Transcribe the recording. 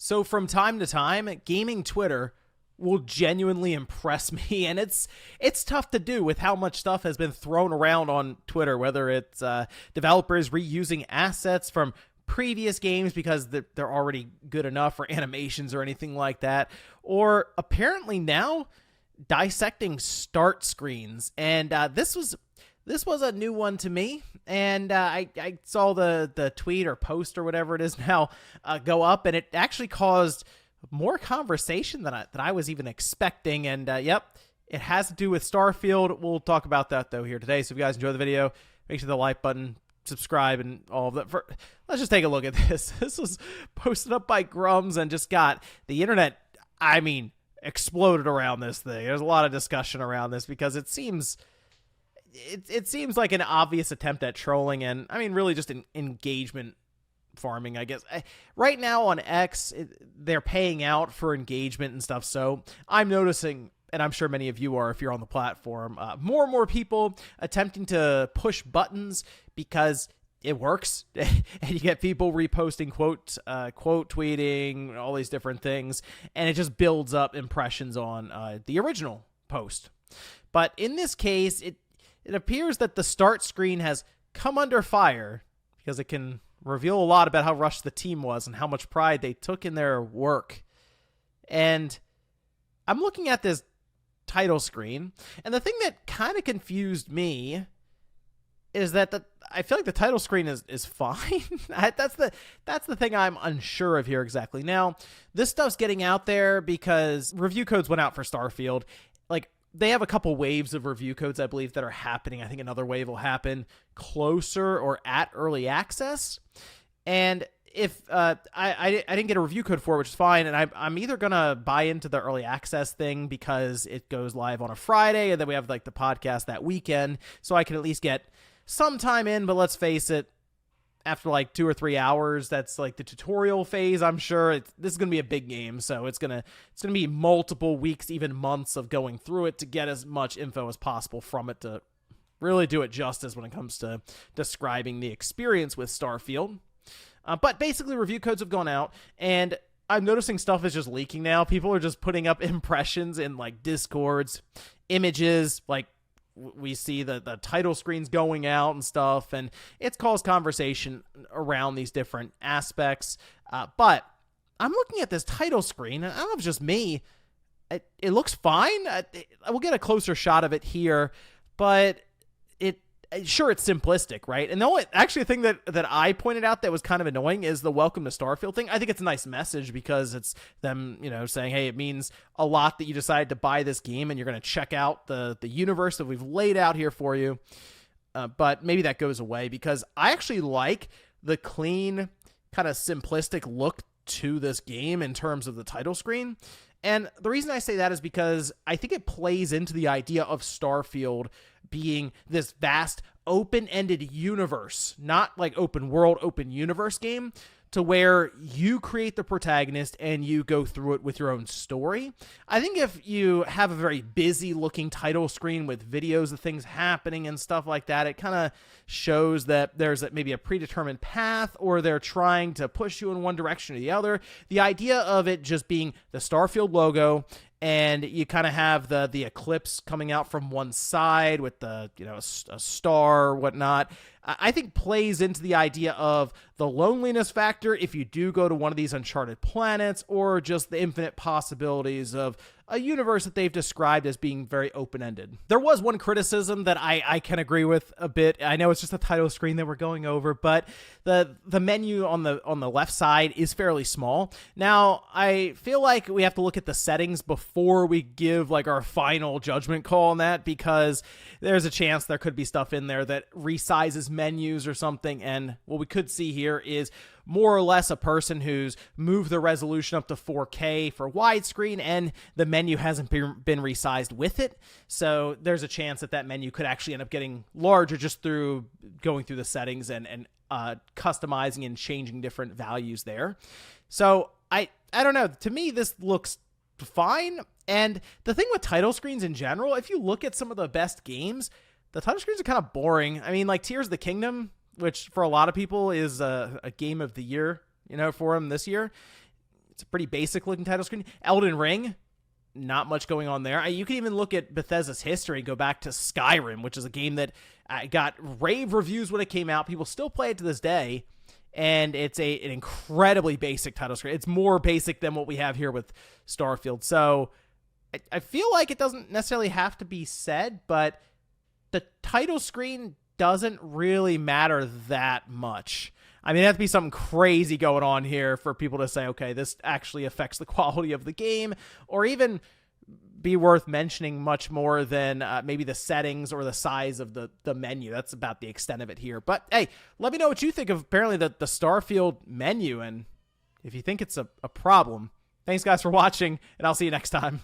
So from time to time, gaming Twitter will genuinely impress me, and it's tough to do with how much stuff has been thrown around on Twitter, whether it's developers reusing assets from previous games because they're already good enough for animations or anything like that, or apparently now dissecting start screens. And this was a new one to me, and I saw the tweet or post or whatever it is now go up, and it actually caused more conversation than I was even expecting. And yep, it has to do with Starfield. We'll talk about that though here today. So if you guys enjoy the video, make sure the like button, subscribe, and all of that. Let's just take a look at this. This was posted up by Grums and just got the internet, I mean, exploded around this thing. There's a lot of discussion around this because it seems like an obvious attempt at trolling, and I mean really just an engagement farming, I guess. Right now on X, they're paying out for engagement and stuff, so I'm noticing, and I'm sure many of you are if you're on the platform, more and more people attempting to push buttons because it works, and you get people reposting quote tweeting, all these different things, and it just builds up impressions on the original post. But in this case, it appears that the start screen has come under fire because it can reveal a lot about how rushed the team was and how much pride they took in their work. And I'm looking at this title screen, and the thing that kind of confused me is that I feel like the title screen is fine. That's the thing I'm unsure of here exactly. Now, this stuff's getting out there because review codes went out for Starfield. Like, they have a couple waves of review codes, I believe, that are happening. I think another wave will happen closer or at early access. And if I didn't get a review code for it, which is fine, and I'm either going to buy into the early access thing because it goes live on a Friday, and then we have like the podcast that weekend, so I can at least get some time in. But let's face it, after like 2 or 3 hours, that's like the tutorial phase. I'm sure this is going to be a big game, so it's going to be multiple weeks, even months of going through it to get as much info as possible from it to really do it justice when it comes to describing the experience with Starfield. But basically, review codes have gone out, and I'm noticing stuff is just leaking now. People are just putting up impressions in like Discords, images, like we see the title screens going out and stuff, and it's caused conversation around these different aspects. But I'm looking at this title screen, and I don't know if it's just me. It looks fine. We'll get a closer shot of it here, but sure, it's simplistic, right? And the only actually thing that I pointed out that was kind of annoying is the welcome to Starfield thing. I think it's a nice message because it's them, saying, hey, it means a lot that you decided to buy this game and you're going to check out the universe that we've laid out here for you. But maybe that goes away because I actually like the clean, kind of simplistic look to this game in terms of the title screen. And the reason I say that is because I think it plays into the idea of Starfield being this vast open-ended universe, not like open world, open universe game, to where you create the protagonist and you go through it with your own story. I think if you have a very busy looking title screen with videos of things happening and stuff like that, it kind of shows that there's maybe a predetermined path or they're trying to push you in one direction or the other. The idea of it just being the Starfield logo, and you kind of have the eclipse coming out from one side with the a star or whatnot, I think plays into the idea of the loneliness factor if you do go to one of these uncharted planets, or just the infinite possibilities of a universe that they've described as being very open-ended. There was one criticism that I can agree with a bit. I know it's just a title screen that we're going over, but the menu on the left side is fairly small. Now, I feel like we have to look at the settings before we give like our final judgment call on that, because there's a chance there could be stuff in there that resizes menus or something, and what we could see here is more or less a person who's moved the resolution up to 4K for widescreen, and the menu hasn't been resized with it. So there's a chance that menu could actually end up getting larger just through going through the settings and customizing and changing different values there. So I don't know. To me, this looks fine. And the thing with title screens in general, if you look at some of the best games, the title screens are kind of boring. I mean, like Tears of the Kingdom, which for a lot of people is a game of the year, for them this year. It's a pretty basic looking title screen. Elden Ring, not much going on there. You can even look at Bethesda's history, go back to Skyrim, which is a game that got rave reviews when it came out. People still play it to this day, and it's an incredibly basic title screen. It's more basic than what we have here with Starfield. So I feel like it doesn't necessarily have to be said, but the title screen doesn't really matter that much. I mean, it has to be something crazy going on here for people to say, okay, this actually affects the quality of the game, or even be worth mentioning much more than maybe the settings or the size of the menu. That's about the extent of it here. But hey, let me know what you think of apparently the Starfield menu, and if you think it's a problem. Thanks, guys, for watching, and I'll see you next time.